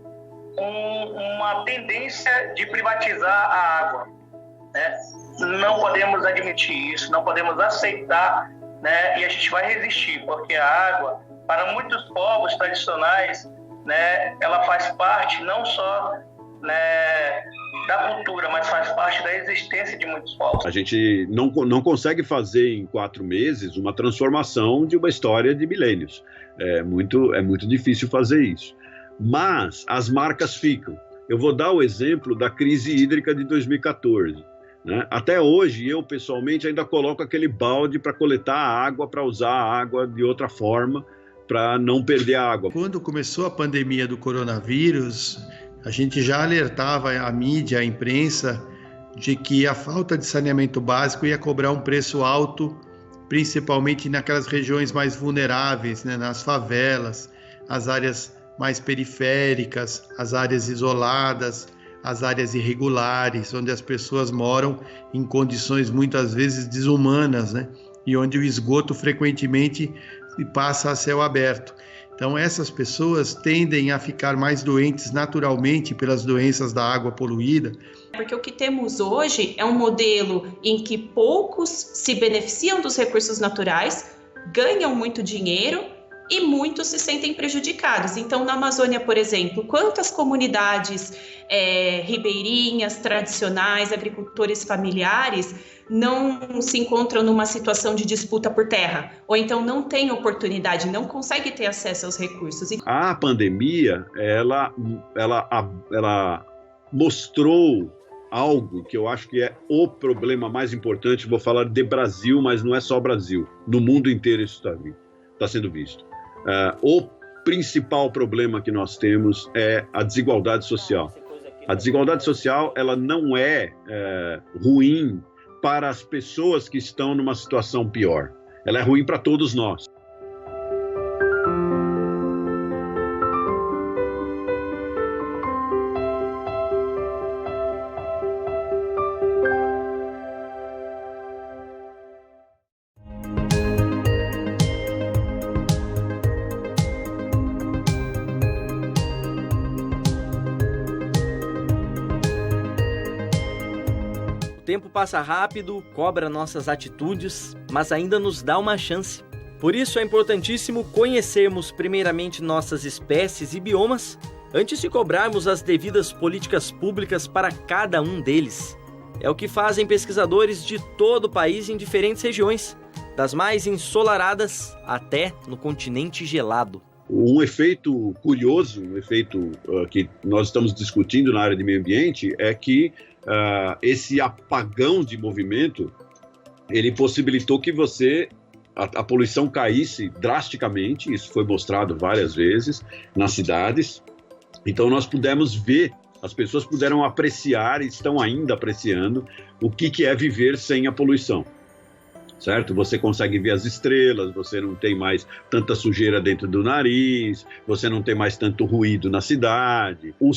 uma tendência de privatizar a água, né? Não podemos admitir isso, não podemos aceitar, né, e a gente vai resistir, porque a água, para muitos povos tradicionais, né, ela faz parte não só, né, da cultura, mas faz parte da existência de muitos povos. A gente não consegue fazer em 4 meses uma transformação de uma história de milênios. É muito difícil fazer isso. Mas as marcas ficam. Eu vou dar o exemplo da crise hídrica de 2014. Né? Até hoje, eu pessoalmente ainda coloco aquele balde para coletar a água, para usar a água de outra forma, para não perder a água. Quando começou a pandemia do coronavírus, a gente já alertava a mídia, a imprensa, de que a falta de saneamento básico ia cobrar um preço alto, principalmente naquelas regiões mais vulneráveis, né, nas favelas, as áreas mais periféricas, as áreas isoladas, as áreas irregulares, onde as pessoas moram em condições muitas vezes desumanas, né, e onde o esgoto frequentemente passa a céu aberto. Então essas pessoas tendem a ficar mais doentes naturalmente pelas doenças da água poluída. Porque o que temos hoje é um modelo em que poucos se beneficiam dos recursos naturais, ganham muito dinheiro e muitos se sentem prejudicados. Então, na Amazônia, por exemplo, quantas comunidades ribeirinhas, tradicionais, agricultores familiares não se encontram numa situação de disputa por terra, ou então não têm oportunidade, não conseguem ter acesso aos recursos. A pandemia, ela mostrou algo que eu acho que é o problema mais importante. Vou falar de Brasil, mas não é só Brasil. No mundo inteiro isso está sendo visto. O principal problema que nós temos é a desigualdade social. A desigualdade social, ela não é ruim para as pessoas que estão numa situação pior. Ela é ruim para todos nós. O tempo passa rápido, cobra nossas atitudes, mas ainda nos dá uma chance. Por isso é importantíssimo conhecermos primeiramente nossas espécies e biomas, antes de cobrarmos as devidas políticas públicas para cada um deles. É o que fazem pesquisadores de todo o país em diferentes regiões, das mais ensolaradas até no continente gelado. Um efeito curioso, um efeito que nós estamos discutindo na área de meio ambiente é que esse apagão de movimento, ele possibilitou que a poluição caísse drasticamente. Isso foi mostrado várias vezes nas cidades. Então nós pudemos ver as pessoas puderam apreciar e estão ainda apreciando o que é viver sem a poluição. Certo? Você consegue ver as estrelas, você não tem mais tanta sujeira dentro do nariz, você não tem mais tanto ruído na cidade. O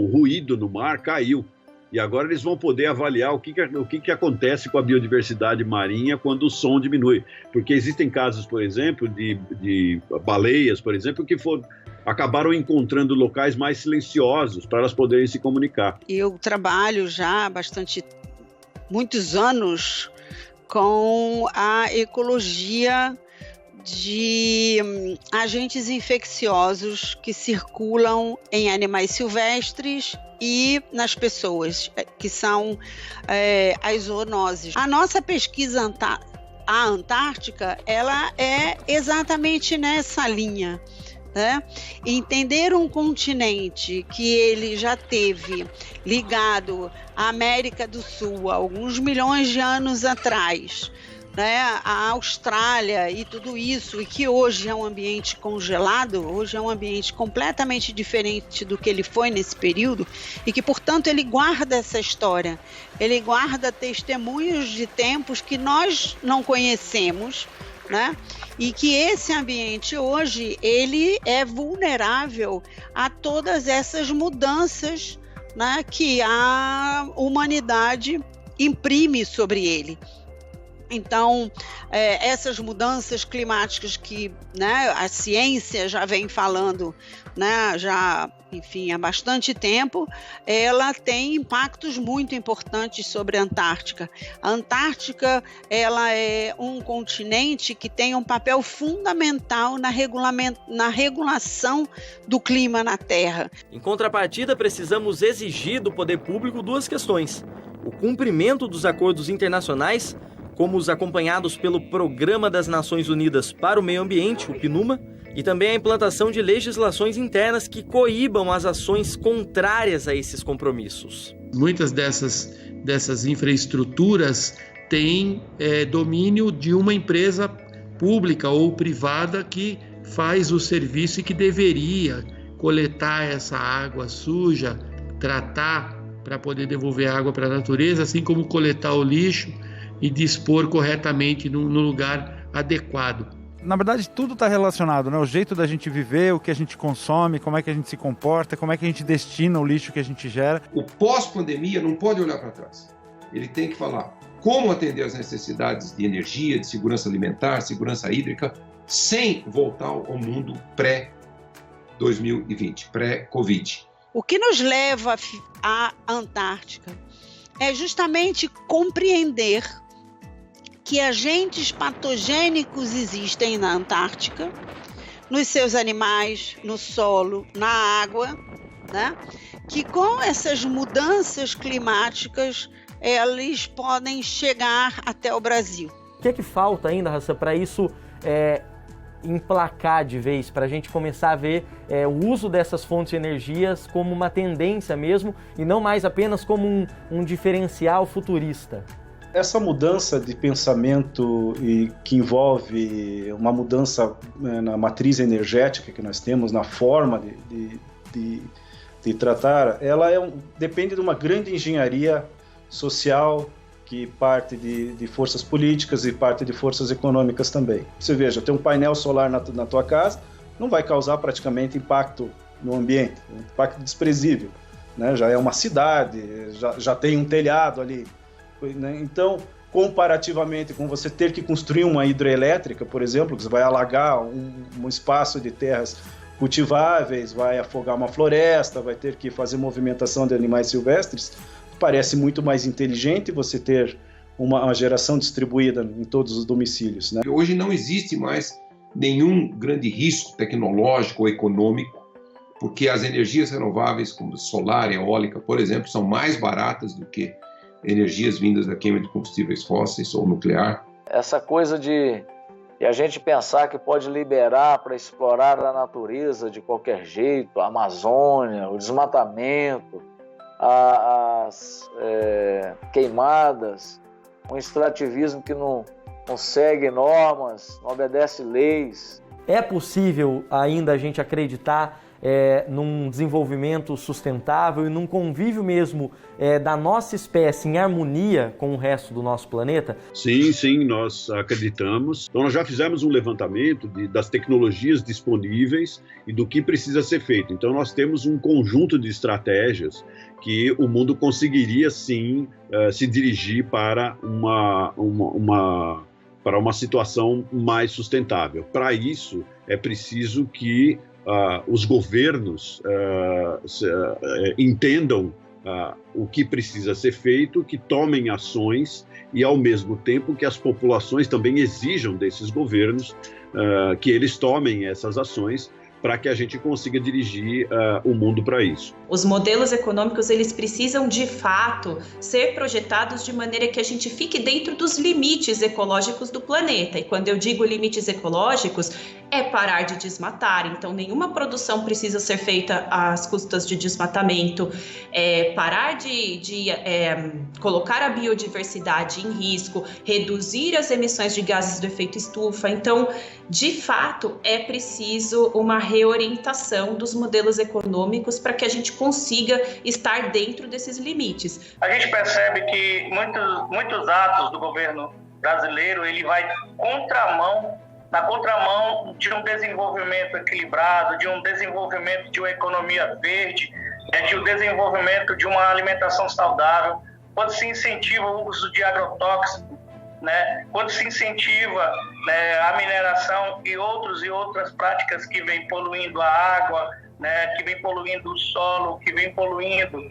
ruído no mar caiu. E agora eles vão poder avaliar o que acontece com a biodiversidade marinha quando o som diminui. Porque existem casos, por exemplo, de baleias, por exemplo, que acabaram encontrando locais mais silenciosos para elas poderem se comunicar. Eu trabalho já há muitos anos com a ecologia de agentes infecciosos que circulam em animais silvestres e nas pessoas, que são as zoonoses. A nossa pesquisa a Antártica, ela é exatamente nessa linha. Né? Entender um continente que ele já teve ligado à América do Sul há alguns milhões de anos atrás, né? A Austrália e tudo isso, e que hoje é um ambiente congelado, hoje é um ambiente completamente diferente do que ele foi nesse período, e que, portanto, ele guarda essa história, ele guarda testemunhos de tempos que nós não conhecemos, né? E que esse ambiente hoje ele é vulnerável a todas essas mudanças, né, que a humanidade imprime sobre ele. Então, essas mudanças climáticas que, né, a ciência já vem falando, né, há bastante tempo, ela tem impactos muito importantes sobre a Antártica. A Antártica, ela é um continente que tem um papel fundamental na regulação do clima na Terra. Em contrapartida, precisamos exigir do poder público duas questões: o cumprimento dos acordos internacionais, como os acompanhados pelo Programa das Nações Unidas para o Meio Ambiente, o PNUMA, e também a implantação de legislações internas que coíbam as ações contrárias a esses compromissos. Muitas dessas infraestruturas têm domínio de uma empresa pública ou privada que faz o serviço e que deveria coletar essa água suja, tratar para poder devolver a água para a natureza, assim como coletar o lixo e dispor corretamente no lugar adequado. Na verdade, tudo está relacionado, né? O jeito da gente viver, o que a gente consome, como é que a gente se comporta, como é que a gente destina o lixo que a gente gera. O pós-pandemia não pode olhar para trás. Ele tem que falar como atender às necessidades de energia, de segurança alimentar, segurança hídrica, sem voltar ao mundo pré-2020, pré-Covid. O que nos leva à Antártica é justamente compreender que agentes patogênicos existem na Antártica, nos seus animais, no solo, na água, né? Que com essas mudanças climáticas, eles podem chegar até o Brasil. O que é que falta ainda, Hassan, para isso emplacar de vez, para a gente começar a ver o uso dessas fontes de energias como uma tendência mesmo e não mais apenas como um diferencial futurista? Essa mudança de pensamento que envolve uma mudança na matriz energética que nós temos, na forma de tratar, ela depende de uma grande engenharia social que parte de forças políticas e parte de forças econômicas também. Você veja, ter um painel solar na tua casa não vai causar praticamente impacto no ambiente, um impacto desprezível, né? Já é uma cidade, já tem um telhado ali. Então, comparativamente com você ter que construir uma hidrelétrica, por exemplo, que você vai alagar um espaço de terras cultiváveis, vai afogar uma floresta, vai ter que fazer movimentação de animais silvestres, parece muito mais inteligente você ter uma geração distribuída em todos os domicílios, né? Hoje não existe mais nenhum grande risco tecnológico ou econômico, porque as energias renováveis, como solar e eólica, por exemplo, são mais baratas do que energias vindas da queima de combustíveis fósseis ou nuclear. Essa coisa de a gente pensar que pode liberar para explorar a natureza de qualquer jeito, a Amazônia, o desmatamento, as queimadas, um extrativismo que não segue normas, não obedece leis. É possível ainda a gente acreditar num desenvolvimento sustentável e num convívio mesmo da nossa espécie em harmonia com o resto do nosso planeta? Sim, nós acreditamos. Então, nós já fizemos um levantamento das tecnologias disponíveis e do que precisa ser feito. Então, nós temos um conjunto de estratégias que o mundo conseguiria, sim, se dirigir para uma situação mais sustentável. Para isso, é preciso que os governos entendam o que precisa ser feito, que tomem ações e, ao mesmo tempo, que as populações também exijam desses governos que eles tomem essas ações para que a gente consiga dirigir o mundo para isso. Os modelos econômicos, eles precisam, de fato, ser projetados de maneira que a gente fique dentro dos limites ecológicos do planeta. E quando eu digo limites ecológicos, é parar de desmatar. Então, nenhuma produção precisa ser feita às custas de desmatamento, parar de colocar a biodiversidade em risco, reduzir as emissões de gases do efeito estufa. Então, de fato, é preciso uma reorientação dos modelos econômicos para que a gente consiga estar dentro desses limites. A gente percebe que muitos atos do governo brasileiro, ele vai na contramão de um desenvolvimento equilibrado, de um desenvolvimento de uma economia verde, de um desenvolvimento de uma alimentação saudável, quando se incentiva o uso de agrotóxicos, quando se incentiva a mineração e outras práticas que vêm poluindo a água, que vêm poluindo o solo, que vêm poluindo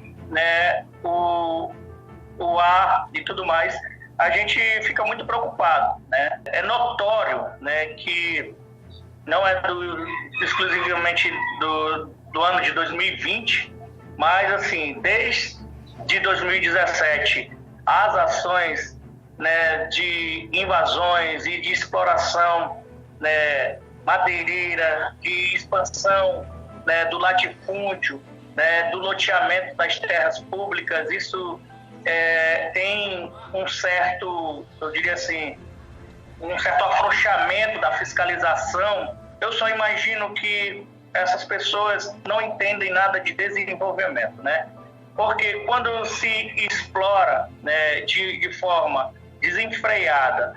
o ar e tudo mais, a gente fica muito preocupado. É notório que não é exclusivamente do ano de 2020, mas assim, desde 2017, as ações de invasões e de exploração madeireira, de expansão do latifúndio, do loteamento das terras públicas, isso tem um certo, eu diria assim, um certo afrouxamento da fiscalização. Eu só imagino que essas pessoas não entendem nada de desenvolvimento, porque quando se explora de forma desenfreada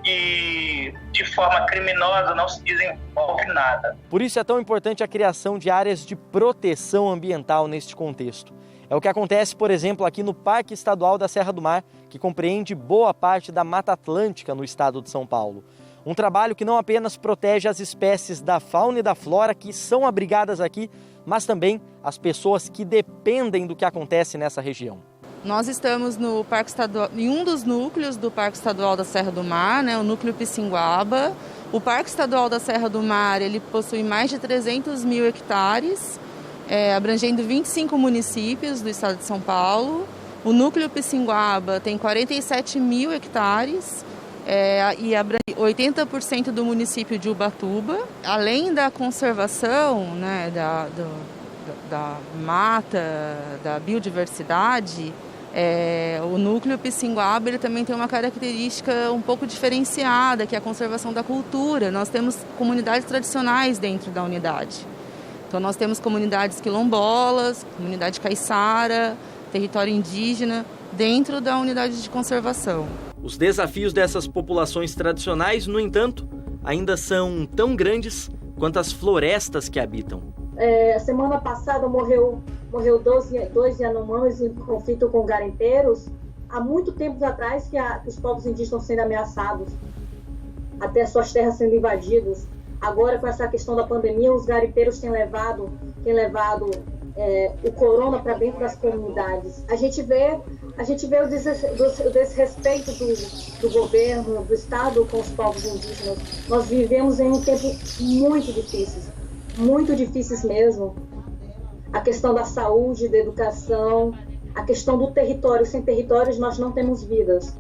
e de forma criminosa, não se desenvolve nada. Por isso é tão importante a criação de áreas de proteção ambiental neste contexto. É o que acontece, por exemplo, aqui no Parque Estadual da Serra do Mar, que compreende boa parte da Mata Atlântica no estado de São Paulo. Um trabalho que não apenas protege as espécies da fauna e da flora que são abrigadas aqui, mas também as pessoas que dependem do que acontece nessa região. Nós estamos no Parque Estadual, em um dos núcleos do Parque Estadual da Serra do Mar, o núcleo Pissinguaba. O Parque Estadual da Serra do Mar, ele possui mais de 300 mil hectares, abrangendo 25 municípios do estado de São Paulo. O núcleo Pissinguaba tem 47 mil hectares e abrange 80% do município de Ubatuba. Além da conservação da mata, da biodiversidade, o núcleo Pissinguaba ele também tem uma característica um pouco diferenciada, que é a conservação da cultura. Nós temos comunidades tradicionais dentro da unidade. Então nós temos comunidades quilombolas, comunidade caiçara, território indígena, dentro da unidade de conservação. Os desafios dessas populações tradicionais, no entanto, ainda são tão grandes quanto as florestas que habitam. A semana passada morreu 12 Yanomãs em conflito com garimpeiros. Há muito tempo atrás que os povos indígenas estão sendo ameaçados, até suas terras sendo invadidas. Agora, com essa questão da pandemia, os garimpeiros têm levado o corona para dentro das comunidades. A gente vê o desrespeito do governo, do Estado com os povos indígenas. Nós vivemos em um tempo muito difíceis mesmo. A questão da saúde, da educação, a questão do território. Sem territórios nós não temos vidas.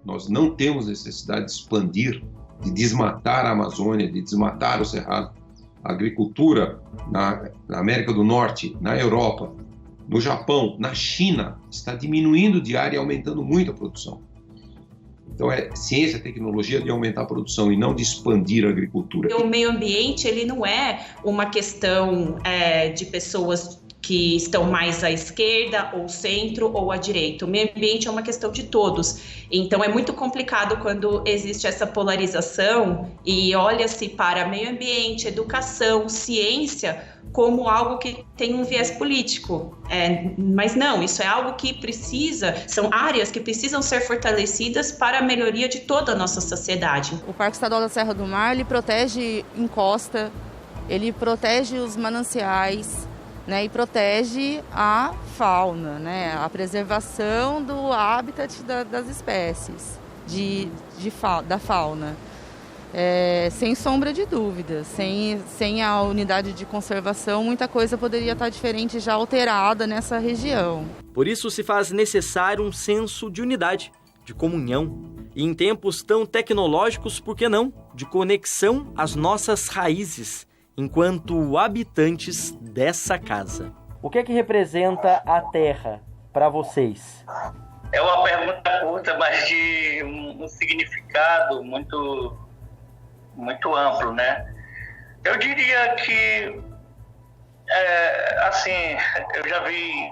Nós não temos necessidade de expandir, de desmatar a Amazônia, de desmatar o Cerrado. A agricultura na América do Norte, na Europa, no Japão, na China, está diminuindo de área e aumentando muito a produção. Então, é ciência e tecnologia de aumentar a produção e não de expandir a agricultura. O meio ambiente, ele não é uma questão de pessoas que estão mais à esquerda, ou centro, ou à direita. O meio ambiente é uma questão de todos. Então, é muito complicado quando existe essa polarização e olha-se para meio ambiente, educação, ciência, como algo que tem um viés político. Mas não, isso é algo que são áreas que precisam ser fortalecidas para a melhoria de toda a nossa sociedade. O Parque Estadual da Serra do Mar, ele protege encosta, ele protege os mananciais, né, e protege a fauna, né, a preservação do habitat das espécies, da fauna. Sem sombra de dúvida, sem a unidade de conservação, muita coisa poderia estar diferente, já alterada nessa região. Por isso se faz necessário um senso de unidade, de comunhão. E em tempos tão tecnológicos, por que não? De conexão às nossas raízes, enquanto habitantes dessa casa. O que é que representa a Terra para vocês? É uma pergunta curta, mas de um significado muito amplo, né? Eu diria que, assim, eu já vi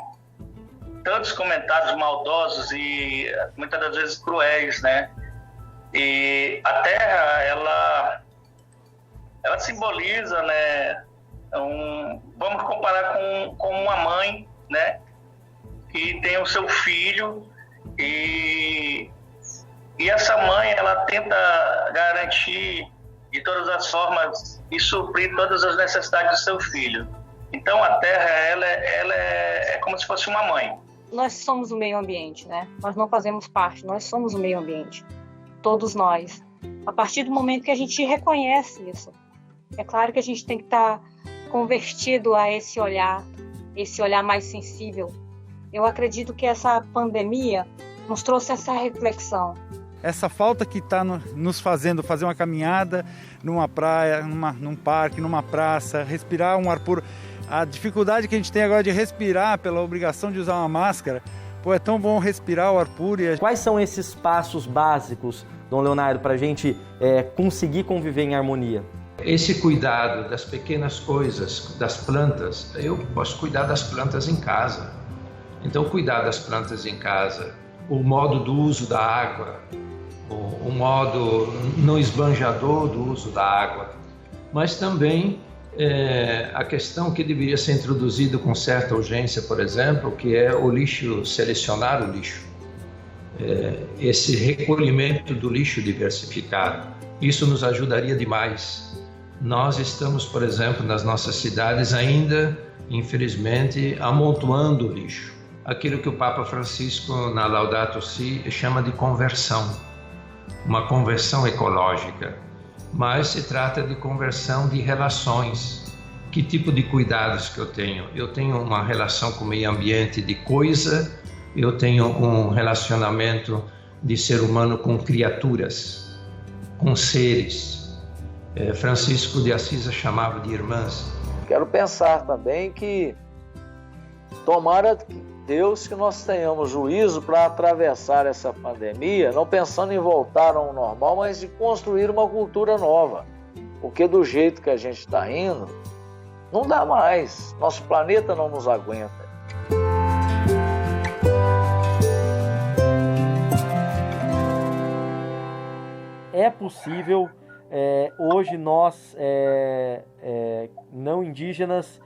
tantos comentários maldosos e muitas das vezes cruéis, né? E a Terra, ela simboliza, né? Vamos comparar com uma mãe, né? Que tem o seu filho e essa mãe, ela tenta garantir de todas as formas e suprir todas as necessidades do seu filho. Então a Terra, ela é como se fosse uma mãe. Nós somos o meio ambiente, né? Nós não fazemos parte, nós somos o meio ambiente. Todos nós. A partir do momento que a gente reconhece isso. É claro que a gente tem que estar convertido a esse olhar mais sensível. Eu acredito que essa pandemia nos trouxe essa reflexão. Essa falta que está nos fazendo fazer uma caminhada numa praia, num parque, numa praça, respirar um ar puro. A dificuldade que a gente tem agora de respirar pela obrigação de usar uma máscara, é tão bom respirar o ar puro. Quais são esses passos básicos, Dom Leonardo, para a gente conseguir conviver em harmonia? Esse cuidado das pequenas coisas, das plantas, eu posso cuidar das plantas em casa. Então, cuidar das plantas em casa, o modo do uso da água, o modo não esbanjador do uso da água, mas também a questão que deveria ser introduzida com certa urgência, por exemplo, que é o lixo, selecionar o lixo. Esse recolhimento do lixo diversificado, isso nos ajudaria demais. Nós estamos, por exemplo, nas nossas cidades ainda, infelizmente, amontoando o lixo. Aquilo que o Papa Francisco, na Laudato Si, chama de conversão. Uma conversão ecológica. Mas se trata de conversão de relações. Que tipo de cuidados que eu tenho? Eu tenho uma relação com o meio ambiente de coisa, eu tenho um relacionamento de ser humano com criaturas, com seres. Francisco de Assis a chamava de irmãs. Quero pensar também que tomara Deus que nós tenhamos juízo para atravessar essa pandemia, não pensando em voltar ao normal, mas de construir uma cultura nova. Porque do jeito que a gente está indo, não dá mais. Nosso planeta não nos aguenta. É possível, hoje nós, não indígenas,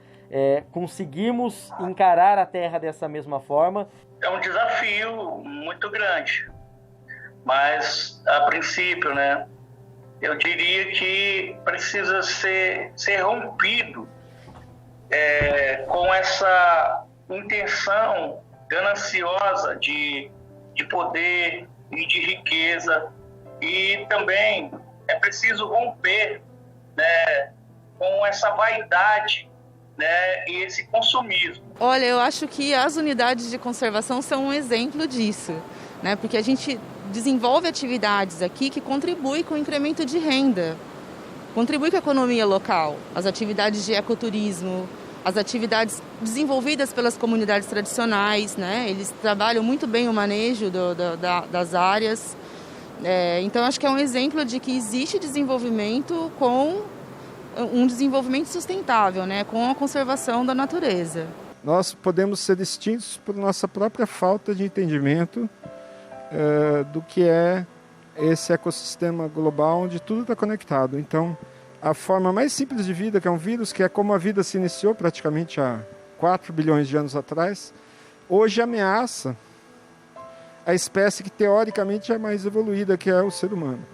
conseguimos encarar a Terra dessa mesma forma? É um desafio muito grande, mas a princípio, né, eu diria que precisa ser rompido com essa intenção gananciosa de poder e de riqueza, e também é preciso romper, né, com essa vaidade, né, e esse consumismo. Olha, eu acho que as unidades de conservação são um exemplo disso, né? Porque a gente desenvolve atividades aqui que contribuem com o incremento de renda, contribui com a economia local, as atividades de ecoturismo, as atividades desenvolvidas pelas comunidades tradicionais, né? Eles trabalham muito bem o manejo das áreas Então, acho que é um exemplo de que existe desenvolvimento com um desenvolvimento sustentável, né, com a conservação da natureza. Nós podemos ser extintos por nossa própria falta de entendimento do que é esse ecossistema global onde tudo está conectado. Então, a forma mais simples de vida, que é um vírus, que é como a vida se iniciou praticamente há 4 bilhões de anos atrás, hoje ameaça a espécie que teoricamente é mais evoluída, que é o ser humano.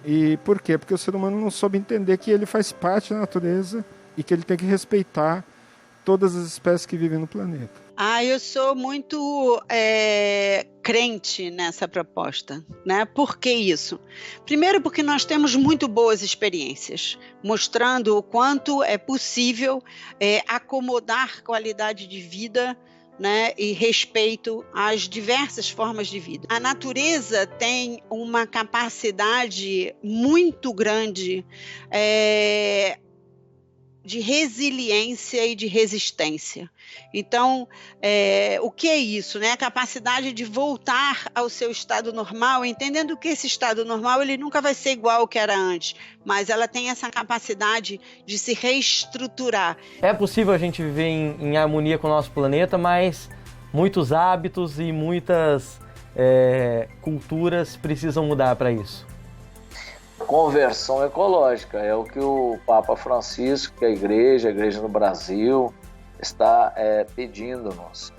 E por quê? Porque o ser humano não soube entender que ele faz parte da natureza e que ele tem que respeitar todas as espécies que vivem no planeta. Eu sou muito crente nessa proposta, né? Por que isso? Primeiro porque nós temos muito boas experiências, mostrando o quanto é possível acomodar qualidade de vida, né, e respeito às diversas formas de vida. A natureza tem uma capacidade muito grande de resiliência e de resistência. Então, o que é isso, né? A capacidade de voltar ao seu estado normal, entendendo que esse estado normal ele nunca vai ser igual ao que era antes, mas ela tem essa capacidade de se reestruturar. É possível a gente viver em harmonia com o nosso planeta, mas muitos hábitos e muitas culturas precisam mudar para isso. Conversão ecológica é o que o Papa Francisco, que a igreja no Brasil, está pedindo-nos.